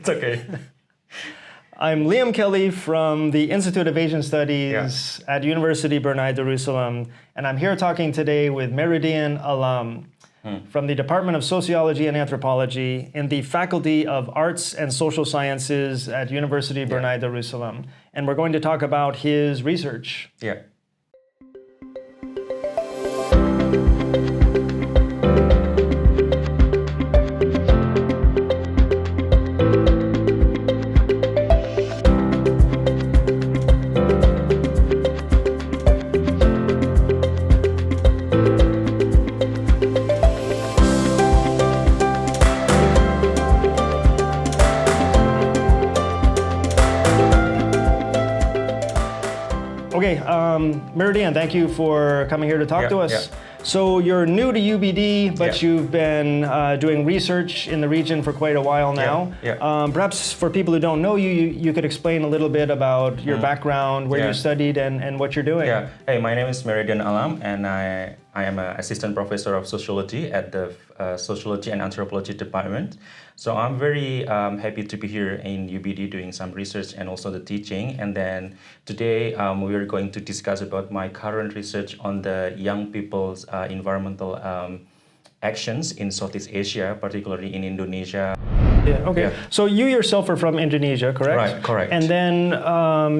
It's okay. I'm Liam Kelly from the Institute of Asian Studies at University Brunei Darussalam, and I'm here talking today with Meredian Alam from the Department of Sociology and Anthropology in the Faculty of Arts and Social Sciences at University Brunei Darussalam. And we're going to talk about his research. Yeah. Okay, Meredian, thank you for coming here to talk to us. So you're new to UBD, but you've been doing research in the region for quite a while now. Perhaps for people who don't know you, you could explain a little bit about your background, where you studied, and what you're doing. Hey, my name is Meredian Alam, and I am an assistant professor of sociology at the Sociology and Anthropology Department. So I'm very happy to be here in UBD doing some research and also the teaching. And then today we are going to discuss about my current research on the young people's environmental actions in Southeast Asia, particularly in Indonesia. So you yourself are from Indonesia, correct? Right, correct. And then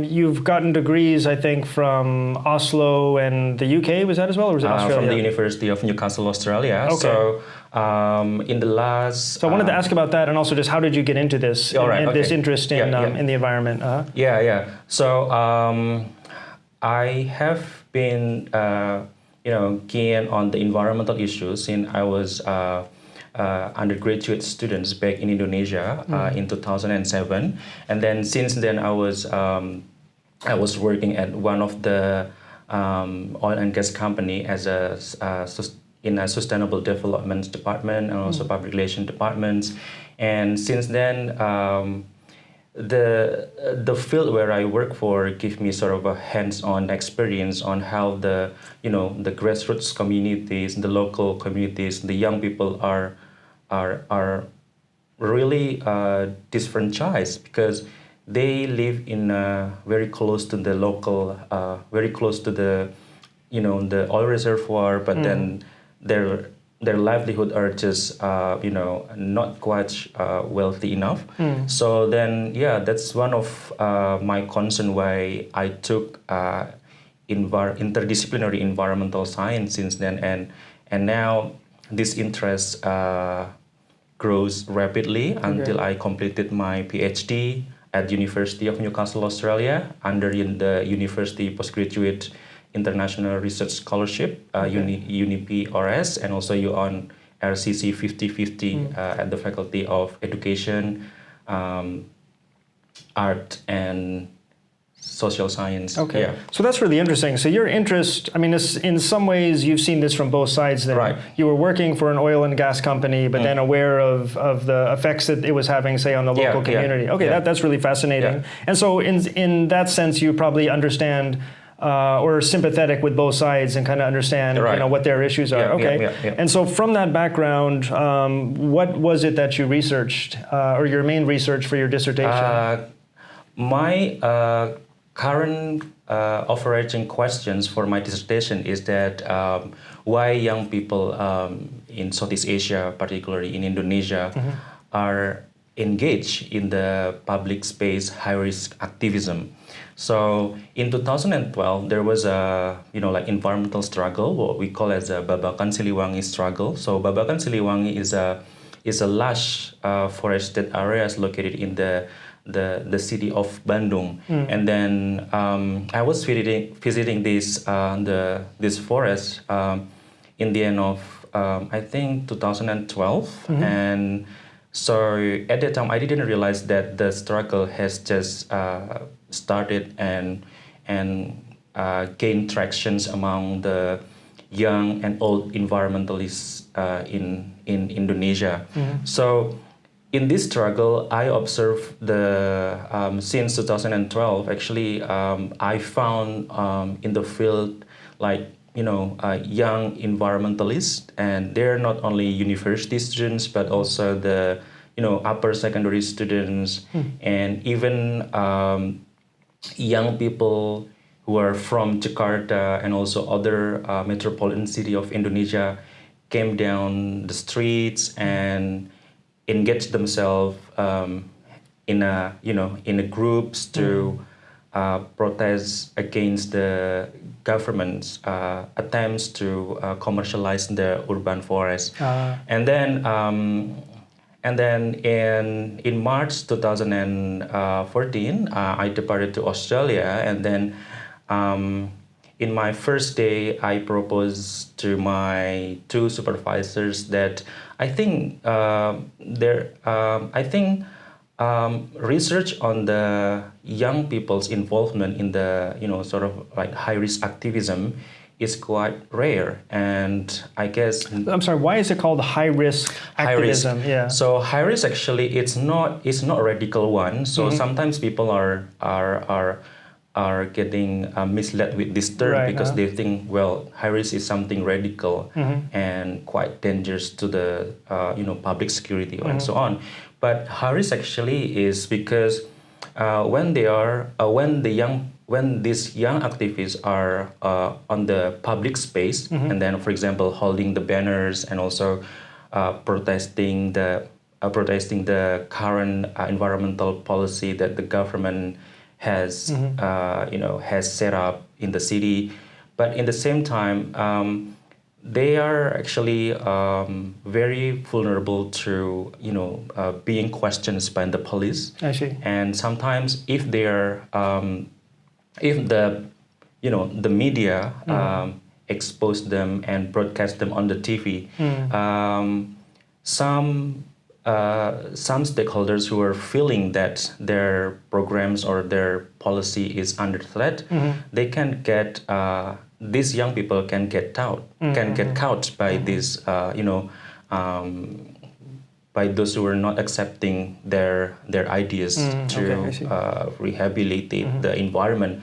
you've gotten degrees, I think, from Oslo and the UK, was that as well, or was it Australia? From the University of Newcastle, Australia. Okay. So in the last... So I wanted to ask about that, and also just how did you get into this, this interest in the environment? So I have been, keen on the environmental issues since I was undergraduate students back in Indonesia in 2007, and then since then I was working at one of the oil and gas company as in a sustainable development department and also public relation departments, and since then the field where I work for give me sort of a hands-on experience on how the grassroots communities, the local communities, the young people are really disenfranchised because they live in very close to the local, very close to the the oil reservoir, but then their livelihood are just not quite wealthy enough. So then that's one of my concern why I took interdisciplinary environmental science since then, and now this interest grows rapidly until I completed my PhD at University of Newcastle, Australia, under the University Postgraduate International Research Scholarship, UNIP-RS, and also you on RCC 50/50 at the Faculty of Education, Art, and Social Science. So that's really interesting. So your interest, I mean, in some ways you've seen this from both sides then. Right. You were working for an oil and gas company, but then aware of the effects that it was having, say, on the local community. That's really fascinating. And so in that sense, you probably understand or sympathetic with both sides and kind of understand what their issues are. And so from that background, what was it that you researched, or your main research for your dissertation? My current overarching questions for my dissertation is that why young people in Southeast Asia, particularly in Indonesia, are engaged in the public space HIRIS activism. So in 2012, there was a environmental struggle, what we call as a Babakan Siliwangi struggle. So Babakan Siliwangi is a lush forested areas located in the city of Bandung, and then I was visiting this forest in the end of I think 2012, and so at that time I didn't realize that the struggle has just started and gained tractions among the young and old environmentalists in Indonesia. So in this struggle, I observed since 2012. Actually, I found in the field young environmentalists, and they're not only university students but also the upper secondary students, and even young people who are from Jakarta and also other metropolitan city of Indonesia came down the streets and engaged themselves in a groups to protest against the government's attempts to commercialize the urban forest. And then in March 2014, I departed to Australia, and then in my first day, I proposed to my two supervisors that I think research on the young people's involvement in the sort of like high-risk activism is quite rare, and I guess I'm sorry. Why is it called high-risk activism? High risk. Yeah. So high risk actually it's not a radical one. So sometimes people are getting misled with this term because they think high risk is something radical and quite dangerous to the public security and so on. But high risk actually is because when these young activists are on the public space, and then, for example, holding the banners and also protesting the current environmental policy that the government has has set up in the city, but in the same time they are actually very vulnerable to being questioned by the police. I see. And sometimes if they are if the media expose them and broadcast them on the TV, some stakeholders who are feeling that their programs or their policy is under threat, they can get these young people can get caught by this by those who are not accepting their ideas to rehabilitate the environment.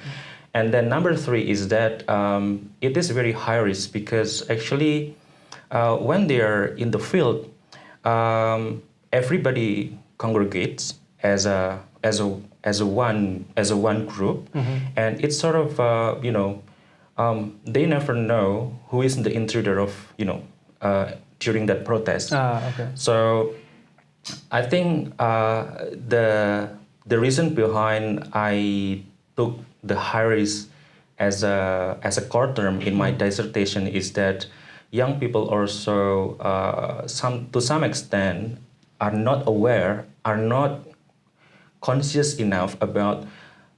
And then number three is that it is very high risk because actually when they are in the field, everybody congregates as a one group, and it's sort of they never know who is the intruder of during that protest. So I think the reason behind I took the HIRIS as a core term in my dissertation is that young people also to some extent are not aware, are not conscious enough about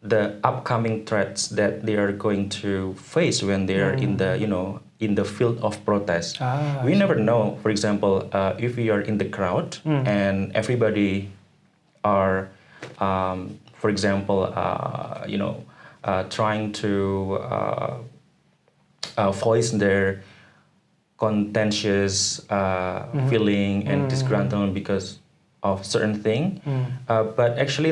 the upcoming threats that they are going to face when they are in the field of protest. We never know, for example, if we are in the crowd and everybody are, for example, trying to voice their contentious feeling and disgruntlement because of certain thing, but actually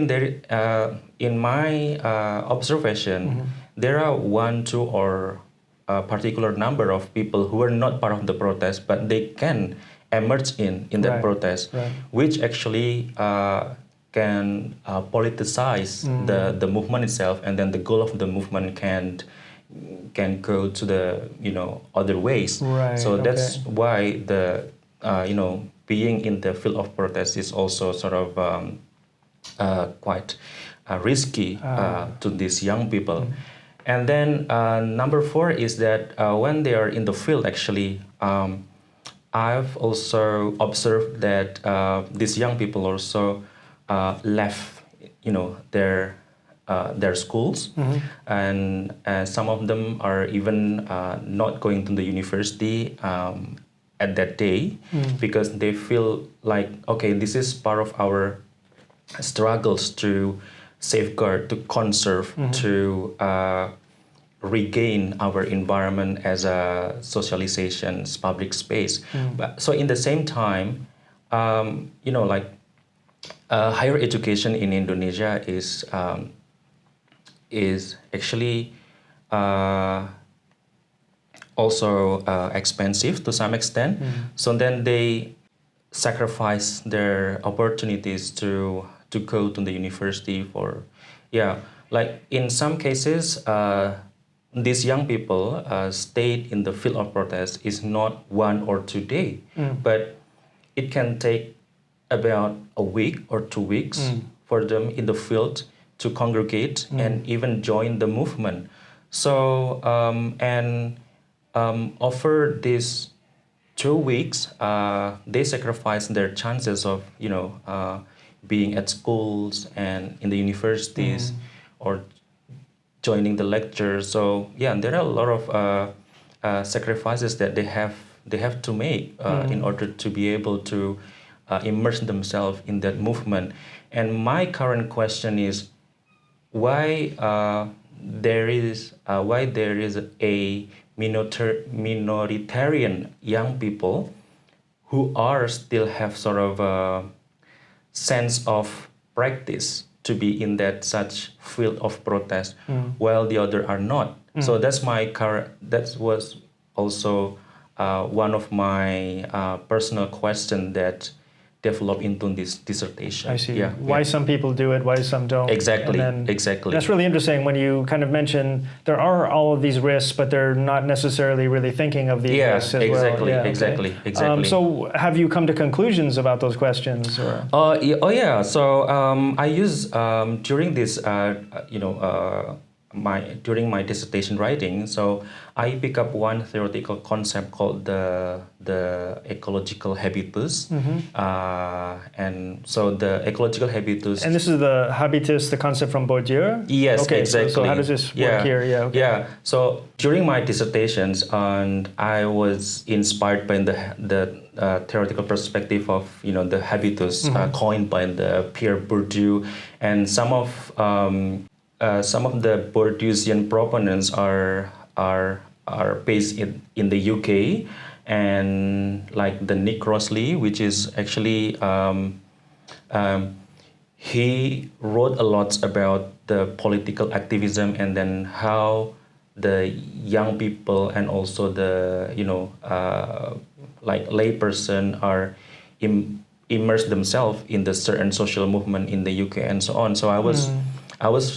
in my observation, there are one, two, or a particular number of people who are not part of the protest, but they can emerge in that protest, which actually can politicize the movement itself, and then the goal of the movement can go to the other ways. So that's why the being in the field of protest is also sort of quite risky to these young people. And then number four is that when they are in the field, actually, I've also observed that these young people also left, their schools, and some of them are even not going to the university at that day because they feel like, okay, this is part of our struggles to safeguard, to conserve, to regain our environment as a socialization public space. But so in the same time, higher education in Indonesia is actually also expensive to some extent. So then they sacrifice their opportunities to go to the university for, yeah, like in some cases, these young people stayed in the field of protest is not 1 or 2 days, but it can take about a week or 2 weeks for them in the field to congregate and even join the movement. So over these 2 weeks, they sacrifice their chances of being at schools and in the universities or joining the lectures. So yeah, there are a lot of sacrifices that they have to make in order to be able to immerse themselves in that movement. And my current question is why there is a minoritarian young people who are still have sort of a sense of practice to be in that such field of protest, while the other are not. So that's that was also one of my personal question that developed into this dissertation. I see. Yeah, why some people do it, why some don't. Exactly. And then Exactly. That's really interesting when you kind of mention there are all of these risks, but they're not necessarily really thinking of these risks as exactly, well. Yeah, exactly, okay. exactly. So have you come to conclusions about those questions? Or? Yeah. So I use during this, during my dissertation writing. So I pick up one theoretical concept called the ecological habitus, and so the ecological habitus. And this is the habitus, the concept from Bourdieu. Yes, okay, exactly. So how does this work here? Yeah. Okay. Yeah. So during my dissertations, and I was inspired by the theoretical perspective of the habitus coined by the Pierre Bourdieu, and some of the Bourdieusian proponents are based in the UK, and like the Nick Crossley, which is actually he wrote a lot about the political activism and then how the young people and also the like layperson are immerse themselves in the certain social movement in the UK and so on. So I was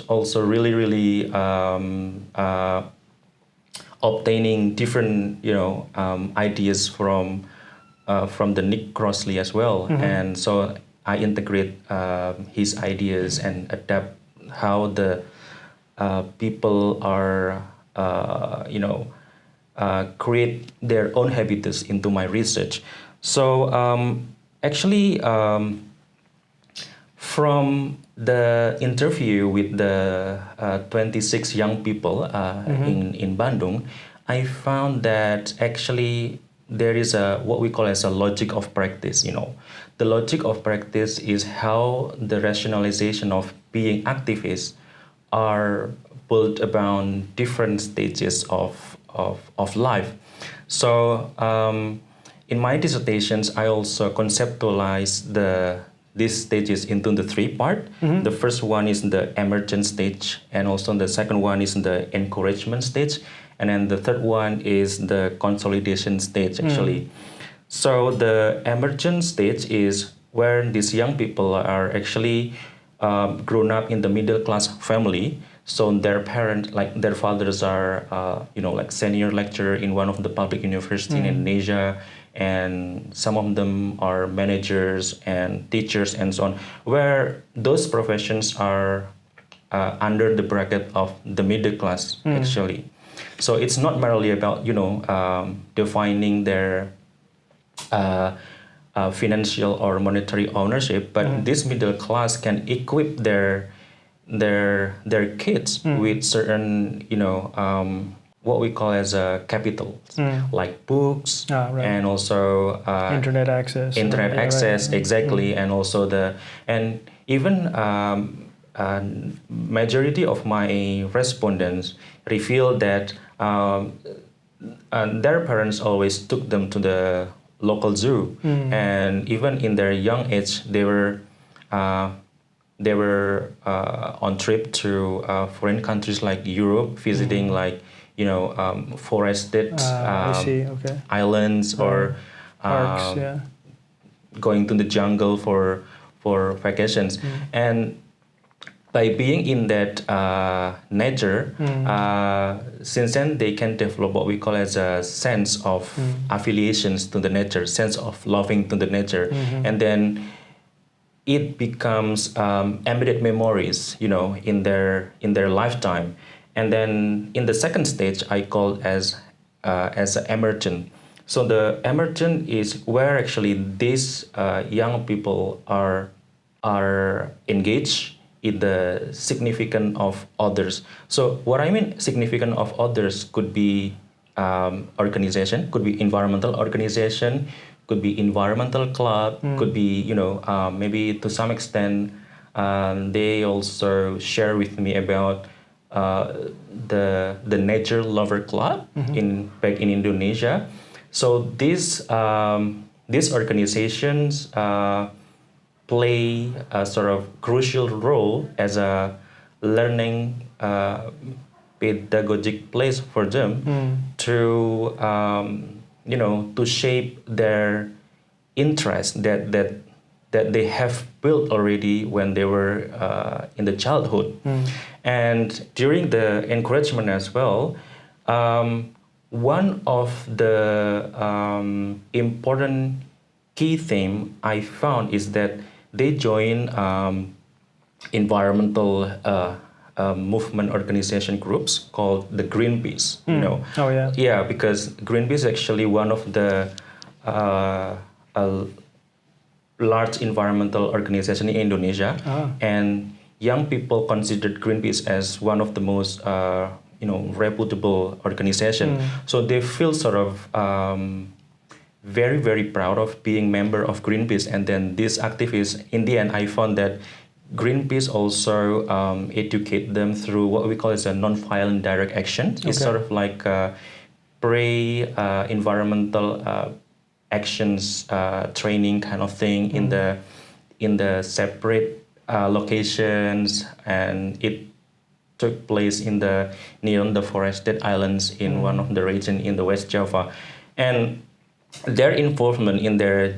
also really obtaining different ideas from the Nick Crossley as well, and so I integrate his ideas and adapt how the people are create their own habitus into my research. So actually. From the interview with the 26 young people in Bandung, I found that actually there is what we call as a logic of practice. The logic of practice is how the rationalization of being activists are built around different stages of life. So in my dissertations, I also conceptualize these stages into the 3 parts. The first one is the emergent stage, and also the second one is the encouragement stage, and then the third one is the consolidation stage actually. So the emergent stage is where these young people are actually grown up in the middle class family. So their parents, like their fathers are, like senior lecturer in one of the public university in Indonesia, and some of them are managers and teachers and so on, where those professions are under the bracket of the middle class actually. So it's not merely about defining their financial or monetary ownership, but this middle class can equip their kids with certain what we call as a capital, like books, right. and also internet access. Right. Exactly, and also even majority of my respondents reveal that their parents always took them to the local zoo, and even in their young age they were on trip to foreign countries like Europe, visiting like forested I see. Okay. islands or parks. going to the jungle for vacations, and by being in that nature, since then they can develop what we call as a sense of affiliations to the nature, sense of loving to the nature, and then it becomes embedded memories, in their lifetime. And then in the second stage, I call as emergent. So the emergent is where actually these young people are engaged in the significance of others. So what I mean significant of others could be organization, could be environmental organization, could be environmental club, could be, maybe to some extent, they also share with me about the nature lover club back in Indonesia. So these organizations play a sort of crucial role as a learning pedagogic place for them to to shape their interest that they have built already when they were in the childhood. And during the encouragement as well, one of the important key theme I found is that they join environmental movement organization groups called the Greenpeace. Oh yeah. Yeah, because Greenpeace is actually one of the large environmental organization in Indonesia, and young people considered Greenpeace as one of the most reputable organization. So they feel sort of very, very proud of being member of Greenpeace. And then these activists, in the end, I found that Greenpeace also educate them through what we call as a non-violent direct action. It's sort of like environmental actions training kind of thing in the separate locations, and it took place near the forested islands in one of the region in the West Java, and their involvement in their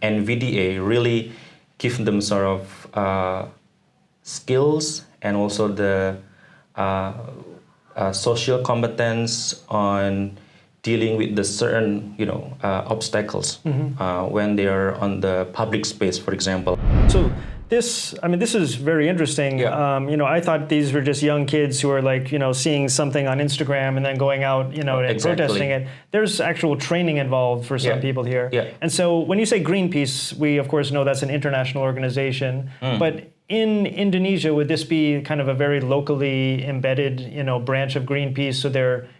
NVDA really give them sort of skills and also the social competence on dealing with the certain obstacles when they are on the public space, for example. So this is very interesting. Yeah. I thought these were just young kids who are like, seeing something on Instagram and then going out, and protesting it. There's actual training involved for some people here. Yeah. And so when you say Greenpeace, we of course know that's an international organization, but in Indonesia, would this be kind of a very locally embedded, branch of Greenpeace? So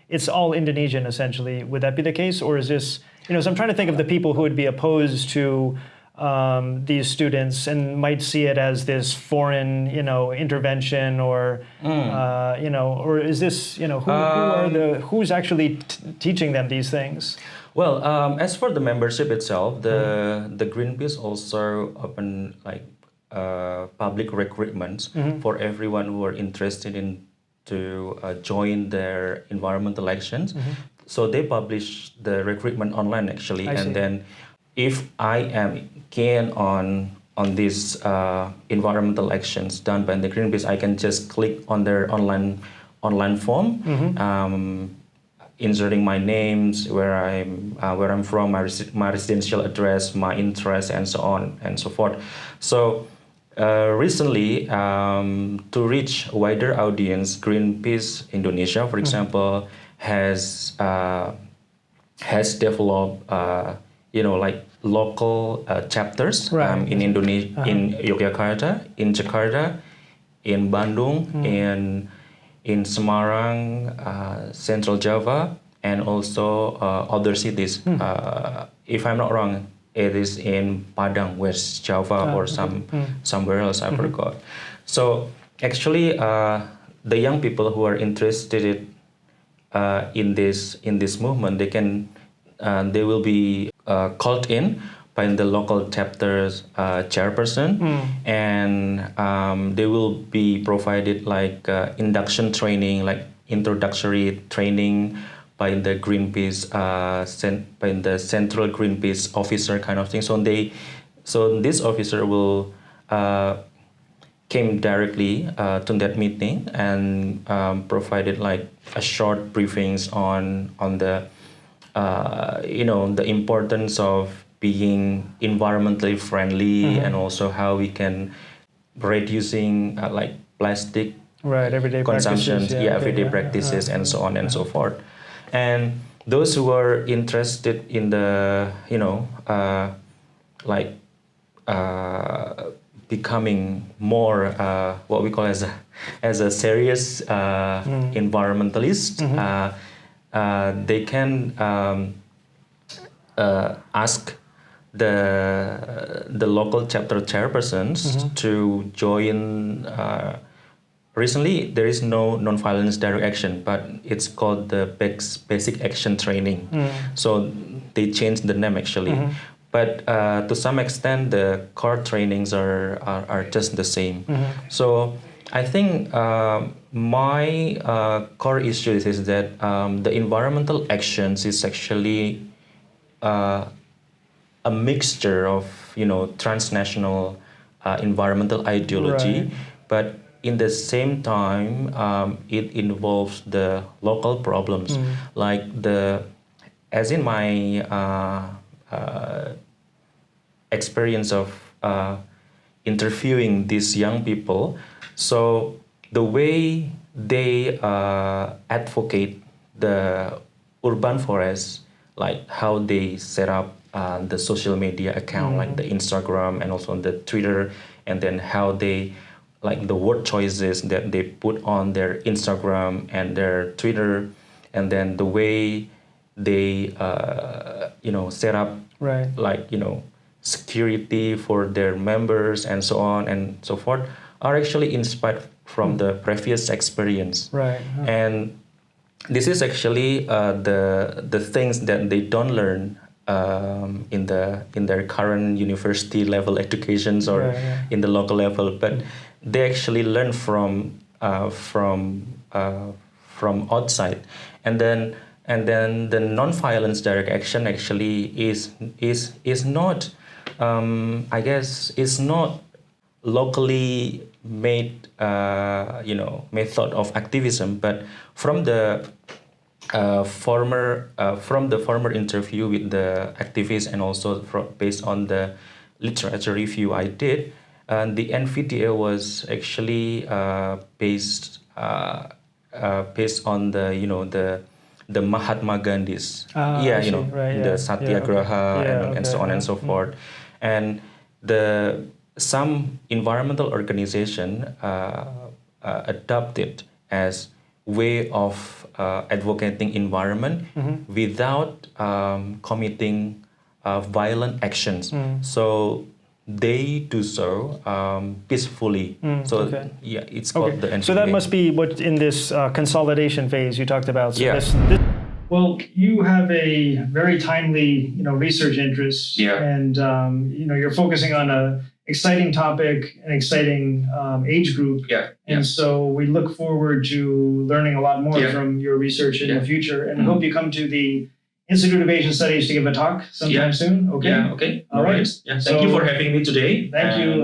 it's all Indonesian essentially. Would that be the case, or is this, so I'm trying to think of the people who would be opposed to these students and might see it as this foreign, intervention, or or is this, who's actually teaching them these things? Well, as for the membership itself, the Greenpeace also open public recruitment for everyone who are interested in to join their environmental actions. So they publish the recruitment online actually, then if I am keen on these environmental actions done by the Greenpeace, I can just click on their online form, inserting my names, where I'm from, my residential address, my interests, and so on and so forth. So recently, to reach a wider audience, Greenpeace Indonesia, for example, has developed local chapters in Indonesia, in Yogyakarta, in Jakarta, in Bandung, in Semarang, Central Java, and also other cities. If I'm not wrong, it is in Padang, West Java, or somewhere else, I forgot. So actually, the young people who are interested in this movement, they will be called in by the local chapter's chairperson, and they will be provided induction training, introductory training by the Greenpeace, by the central Greenpeace officer kind of thing. So this officer will came directly to that meeting and provided like a short briefings on the the importance of being environmentally friendly, and also how we can reducing like plastic everyday consumption, practices, everyday practices, and so on and so forth. And those who are interested in the becoming more what we call as a serious environmentalist, they can ask the local chapter chairpersons to join. Recently, there is no non-violence direct action, but it's called the basic action training. So they changed the name actually. But to some extent, the core trainings are just the same. So I think my core issue is that the environmental actions is actually a mixture of transnational environmental ideology, but in the same time it involves the local problems, like as in my experience of interviewing these young people. So the way they advocate the urban forest, like how they set up the social media account, like the Instagram and also on the Twitter, and then how they like the word choices that they put on their Instagram and their Twitter, and then the way they set up like security for their members and so on and so forth, are actually inspired from the previous experience. And this is actually the things that they don't learn in their current university level educations or in the local level, but they actually learn from outside. And then the non-violence direct action actually is not I guess is not locally made method of activism, but from the former interview with the activists, and also based on the literature review I did, the NVDA was actually based on the Mahatma Gandhi's the Satyagraha and so on and so forth. And some environmental organization adopted as way of advocating environment without committing violent actions. So they do so peacefully. It's called the NVDA. So that must be what in this consolidation phase you talked about. So well, you have a very timely, research interest, and you're focusing on a exciting topic, an exciting age group, and so we look forward to learning a lot more from your research in the future, and hope you come to the Institute of Asian Studies to give a talk sometime soon. Okay. All right. Thank you for having me today. Thank you,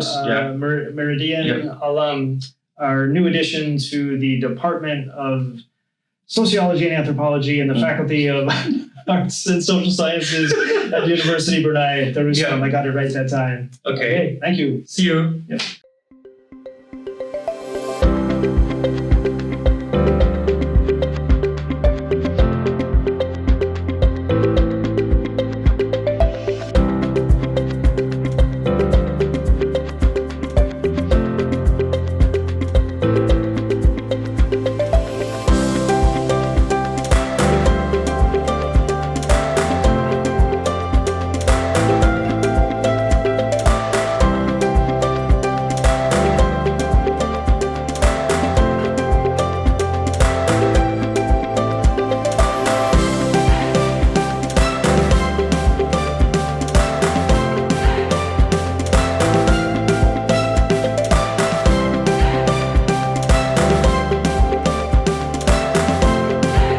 Meredian Alam, our new addition to the Department of Sociology and Anthropology and the Faculty of Arts and Social Sciences at University Brunei Darussalam. I got it right that time. Okay. Thank you. See you.